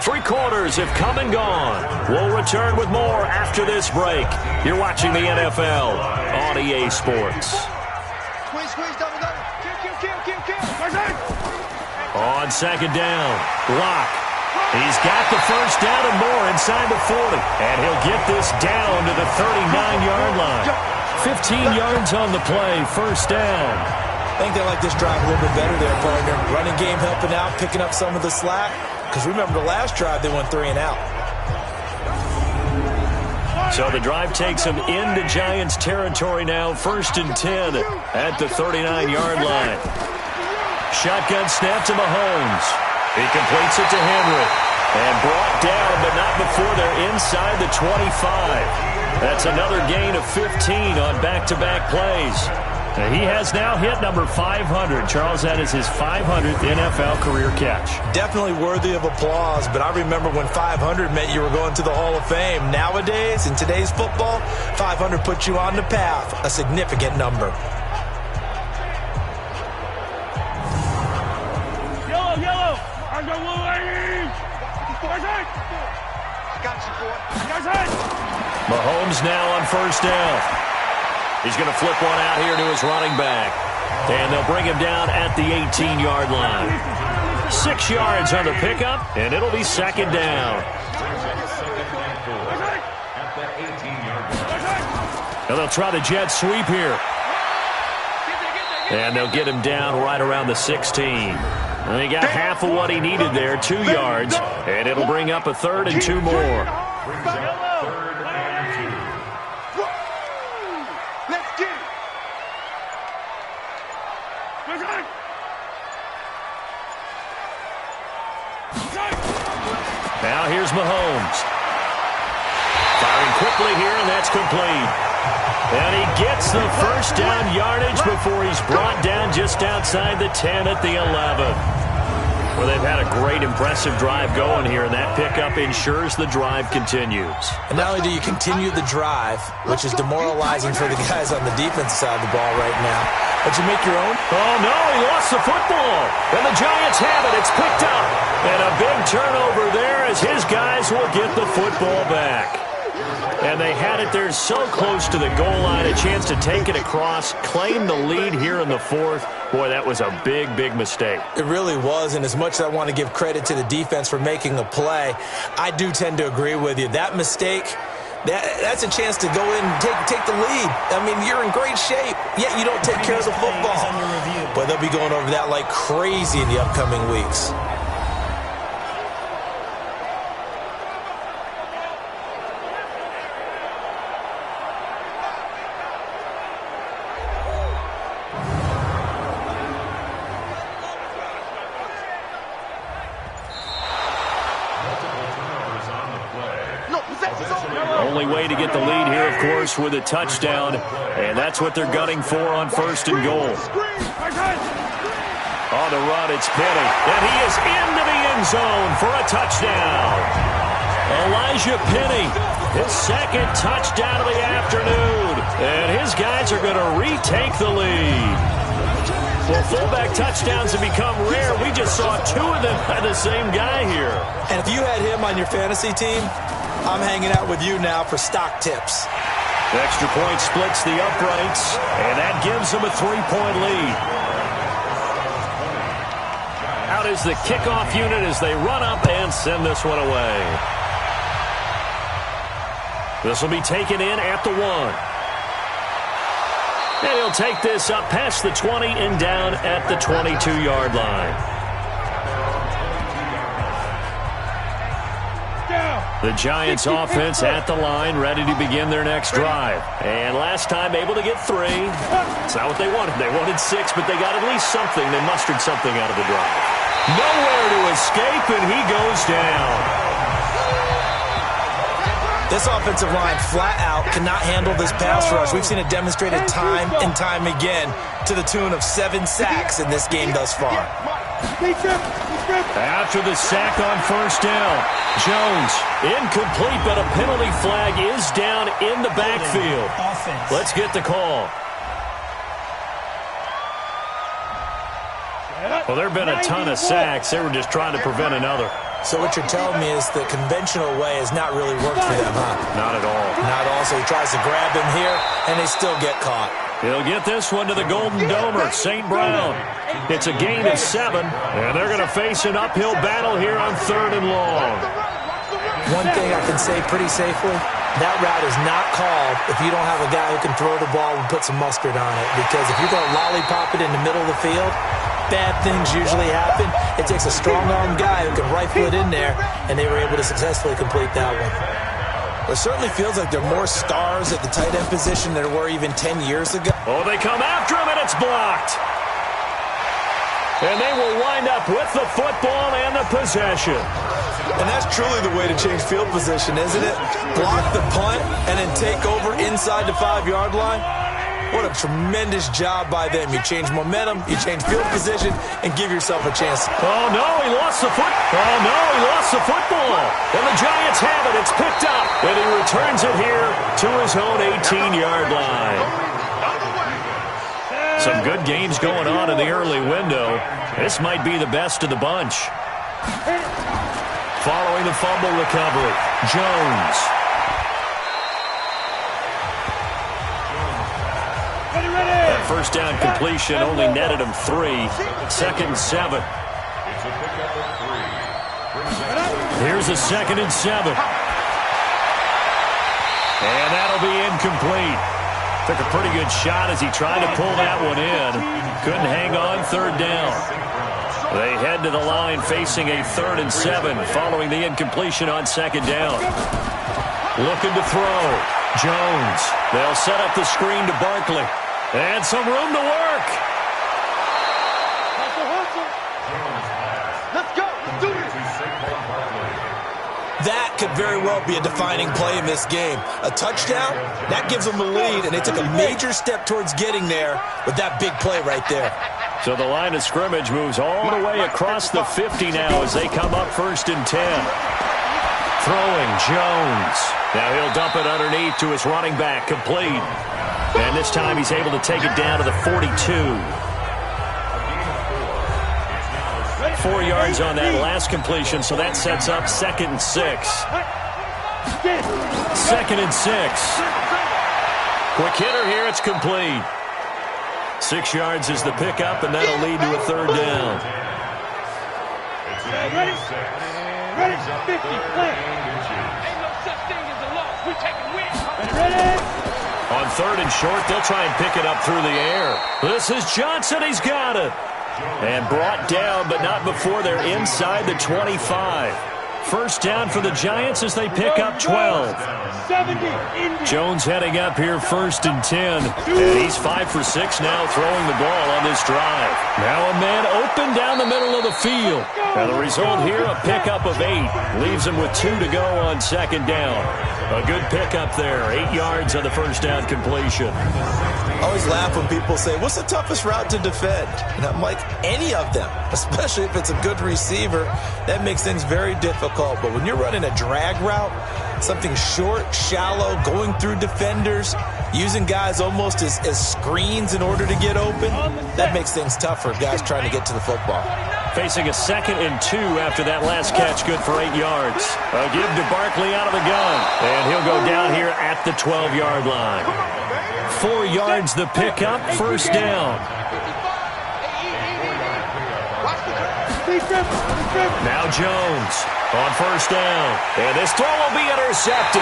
Speaker 2: 3 quarters have come and gone. We'll return with more after this break. You're watching the NFL on EA Sports. On second down, Block. He's got the first down and more inside the 40. And he'll get this down to the 39-yard line. 15 yards on the play, first down.
Speaker 3: I think they like this drive a little bit better there, partner. Running game helping out, picking up some of the slack. Because remember the last drive, they went 3 and out.
Speaker 2: So the drive takes them into Giants territory now. First and 10 at the 39-yard line. Shotgun snap to Mahomes. He completes it to Henry. And brought down, but not before they're inside the 25. That's another gain of 15 on back-to-back plays. And he has now hit number 500. Charles, that is his 500th NFL career catch. Definitely worthy of applause, but I remember when 500 meant you were going to the Hall of Fame. Nowadays, in today's football, 500 puts you on the path, a significant number.
Speaker 4: Yellow! I'm the blue ladies!
Speaker 2: Mahomes now on first down. He's going to flip one out here to his running back. And they'll bring him down at the 18-yard line. 6 yards on the pickup, and it'll be second down. And they'll try the jet sweep here. And they'll get him down right around the 16. And he got half of what he needed there, 2 yards. And it'll bring up a third and 2 more. Now here's Mahomes. Firing quickly here, and that's complete. And he gets the first down yardage before he's brought down just outside the 10 at the 11. Well, they've had a great, impressive drive going here, and that pickup ensures the drive continues.
Speaker 3: And not only do you continue the drive, which is demoralizing for the guys on the defensive side of the ball right now, but you make your own.
Speaker 2: Oh, no, he lost the football. And the Giants have it. It's picked up. And a big turnover there as his guys will get the football back. And they had it there so close to the goal line, a chance to take it across, claim the lead here in the fourth. Boy, that was a big, big mistake.
Speaker 3: It really was, and as much as I want to give credit to the defense for making a play, I do tend to agree with you. That mistake, that's a chance to go in and take the lead. I mean, you're in great shape, yet you don't take care of the football. But they'll be going over that like crazy in the upcoming weeks.
Speaker 2: Only way to get the lead here, of course, with a touchdown. And that's what they're gunning for on first and goal. On the run, it's Penny. And he is into the end zone for a touchdown. Elijah Penny His second touchdown of the afternoon. And his guys are going to retake the lead. Well, fullback touchdowns have become rare. We just saw 2 of them by the same guy here.
Speaker 3: And if you had him on your fantasy team, I'm hanging out with you now for stock tips.
Speaker 2: Extra point splits the uprights, and that gives them a 3-point lead. Out is the kickoff unit as they run up and send this one away. This will be taken in at the 1. And he'll take this up past the 20 and down at the 22-yard line. The Giants offense at the line, ready to begin their next drive. And last time able to get 3. It's not what they wanted. They wanted 6, but they got at least something. They mustered something out of the drive. Nowhere to escape, and he goes down.
Speaker 3: This offensive line flat out cannot handle this pass rush. We've seen it demonstrated time and time again to the tune of 7 sacks in this game thus far.
Speaker 2: After the sack on first down, Jones incomplete, but a penalty flag is down in the backfield. Let's get the call. Well, there have been a ton of sacks. They were just trying to prevent another.
Speaker 3: So what you're telling me is the conventional way has not really worked for them, huh?
Speaker 2: Not at all.
Speaker 3: Not all. So he tries to grab him here, and they still get caught.
Speaker 2: He'll get this one to the Golden Domer, St. Brown. It's a gain of 7, and they're going to face an uphill battle here on 3rd and long.
Speaker 3: One thing I can say pretty safely, that route is not called if you don't have a guy who can throw the ball and put some mustard on it. Because if you're going to lollipop it in the middle of the field, bad things usually happen. It takes a strong-armed guy who can rifle it in there, and they were able to successfully complete that one. It certainly feels like there are more stars at the tight end position than there were even 10 years ago.
Speaker 2: Oh, they come after him, and it's blocked. And they will wind up with the football and the possession.
Speaker 3: And that's truly the way to change field position, isn't it? Block the punt and then take over inside the 5-yard line. What a tremendous job by them. You change momentum, you change field position, and give yourself a chance.
Speaker 2: Oh, no, he lost the football. And the Giants have it. It's picked up. And he returns it here to his own 18-yard line. Some good games going on in the early window. This might be the best of the bunch. Following the fumble recovery, Jones. That first down completion only netted him 3. 2nd and 7. Here's a 2nd and 7. And that'll be incomplete. Took a pretty good shot as he tried to pull that one in. Couldn't hang on 3rd down. They head to the line facing a 3rd and 7 following the incompletion on 2nd down. Looking to throw. Jones. They'll set up the screen to Barkley. And some room to work.
Speaker 4: Let's go. Let's do it.
Speaker 3: That could very well be a defining play in this game. A touchdown, that gives them the lead, and they took a major step towards getting there with that big play right there.
Speaker 2: So the line of scrimmage moves all the way across the 50 now as they come up 1st and 10. Throwing Jones. Now he'll dump it underneath to his running back, complete. And this time he's able to take it down to the 42. 4 yards on that last completion, so that sets up 2nd and 6. 2nd and 6. Quick hitter here, it's complete. 6 yards is the pickup, and that'll lead to a 3rd down.
Speaker 4: Ready? 50, play. Ain't no such thing as a loss. We taking wins. Ready?
Speaker 2: On 3rd and short, they'll try and pick it up through the air. This is Johnson. He's got it. And brought down, but not before they're inside the 25. First down for the Giants as they pick up 12. Jones heading up here 1st and 10. And he's 5 for 6 now throwing the ball on this drive. Now a man open down the middle of the field. And the result here, a pickup of 8. Leaves him with 2 to go on 2nd down. A good pickup there. 8 yards on the first down completion.
Speaker 3: I always laugh when people say, what's the toughest route to defend? And I'm like, any of them, especially if it's a good receiver. That makes things very difficult. But when you're running a drag route, Something short, shallow, going through defenders, using guys almost as screens in order to get open. That makes things tough for guys trying to get to the football.
Speaker 2: Facing a 2nd and 2 after that last catch, good for 8 yards. A give to Barkley out of the gun, and he'll go down here at the 12-yard line. 4 yards the pickup, first down. Now Jones on first down, and this throw will be intercepted.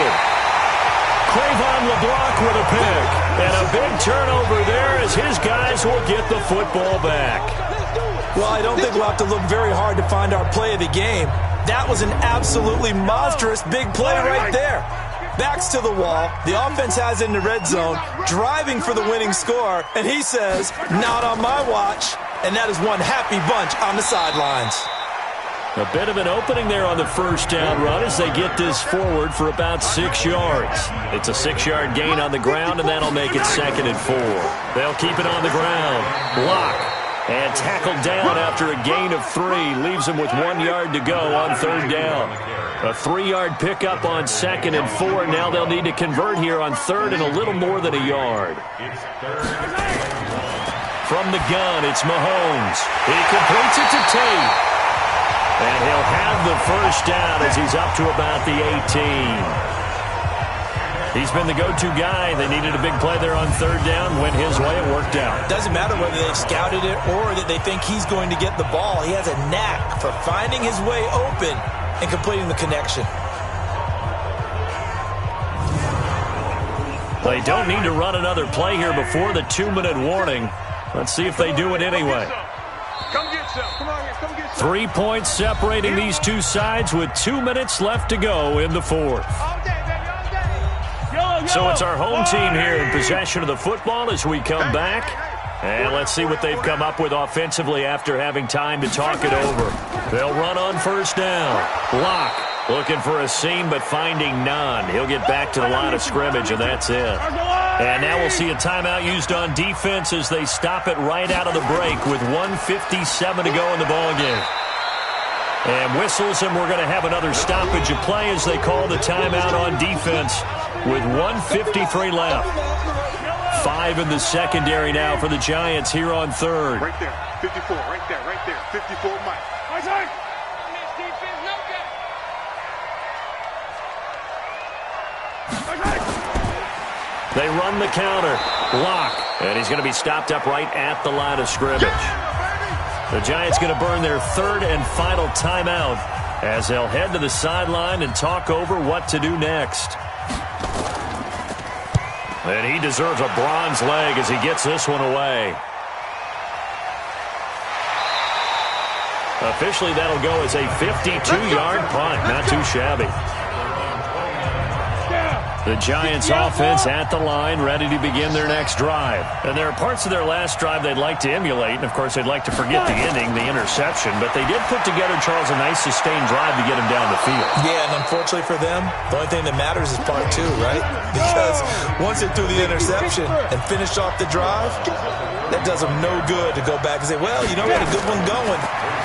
Speaker 2: Crayvon LeBlanc with a pick, and a big turnover there as his guys will get the football back.
Speaker 3: Well, I don't think we'll have to look very hard to find our play of the game. That was an absolutely monstrous big play right there. Backs to the wall, the offense has it in the red zone, driving for the winning score, and he says, not on my watch. And that is one happy bunch on the sidelines.
Speaker 2: A bit of an opening there on the first down run as they get this forward for about 6 yards. It's a 6-yard gain on the ground, and that'll make it 2nd and 4. They'll keep it on the ground. Block. And tackled down after a gain of 3. Leaves him with 1 yard to go on 3rd down. A 3-yard pickup on 2nd and 4. Now they'll need to convert here on 3rd and a little more than a yard. From the gun, it's Mahomes. He completes it to Tate. And he'll have the first down as he's up to about the 18. He's been the go-to guy. They needed a big play there on 3rd down. Went his way. It worked out.
Speaker 3: Doesn't matter whether they've scouted it or that they think he's going to get the ball. He has a knack for finding his way open and completing the connection.
Speaker 2: They don't need to run another play here before the 2-minute warning. Let's see if they do it anyway.
Speaker 4: Come get some. Come on here. Come get some.
Speaker 2: 3 points separating these two sides with 2 minutes left to go in the 4th.
Speaker 4: All day, baby, all day.
Speaker 2: So it's our home team here in possession of the football as we come back. And let's see what they've come up with offensively after having time to talk it over. They'll run on first down. Block. Looking for a seam, but finding none. He'll get back to the line of scrimmage, and that's it. And now we'll see a timeout used on defense as they stop it right out of the break with 1:57 to go in the ballgame. And whistles, and we're going to have another stoppage of play as they call the timeout on defense with 1:53 left. 5 in the secondary now for the Giants here on 3rd.
Speaker 4: Right there. 54. Right there. Right there. 54, Mike.
Speaker 2: They run the counter. Block. And he's going to be stopped up right at the line of scrimmage. The Giants going to burn their 3rd and final timeout as they'll head to the sideline and talk over what to do next. And he deserves a bronze leg as he gets this one away. Officially, that'll go as a 52-yard punt. Not too shabby. The Giants offense at the line, ready to begin their next drive. And there are parts of their last drive they'd like to emulate, and of course they'd like to forget the ending, the interception, but they did put together, Charles, a nice sustained drive to get him down the field.
Speaker 3: Yeah, and unfortunately for them, the only thing that matters is part 2, right? Because once they threw the interception and finished off the drive, that does them no good to go back and say, well, you know, we had a good one going.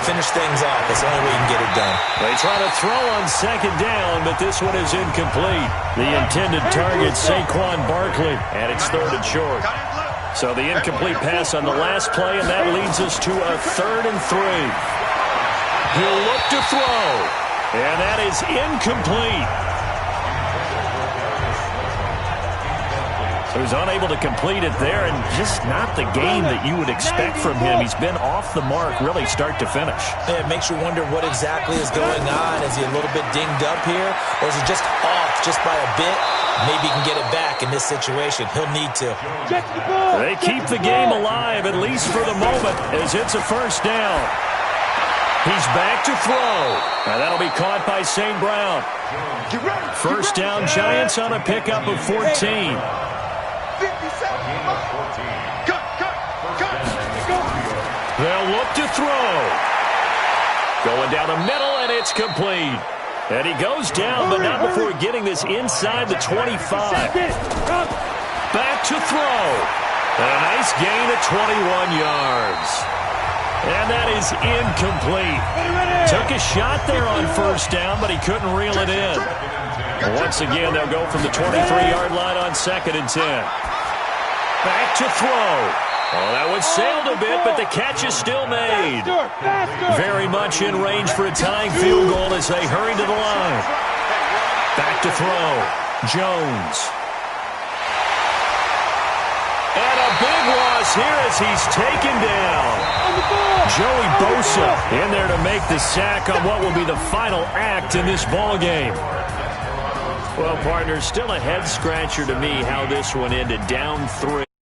Speaker 3: Finish things off. That's the only way you can get it done.
Speaker 2: They try to throw on 2nd down, but this one is incomplete. The intended target, Saquon Barkley, and it's 3rd and short. So the incomplete pass on the last play, and that leads us to a 3rd and 3. He'll look to throw, and that is incomplete. So he's unable to complete it there, and just not the game that you would expect from him. He's been off the mark, really, start to finish.
Speaker 3: Yeah, it makes you wonder what exactly is going on. Is he a little bit dinged up here, or is he just off just by a bit? Maybe he can get it back in this situation. He'll need to.
Speaker 2: They keep the game alive, at least for the moment, as it's a first down. He's back to throw. And that'll be caught by St. Brown. First down, Giants on a pickup of 14. They'll look to throw. Going down the middle, and it's complete. And he goes down, but not before getting this inside the 25. Back to throw. And a nice gain of 21 yards. And that is incomplete. Took a shot there on first down, but he couldn't reel it in. Once again, they'll go from the 23-yard line on 2nd and 10. Back to throw. Oh, that one sailed a bit, but the catch is still made. Very much in range for a tying field goal as they hurry to the line. Back to throw. Jones. And a big loss here as he's taken down. Joey Bosa in there to make the sack on what will be the final act in this ball game. Well, partner, still a head-scratcher to me how this one ended. Down 3.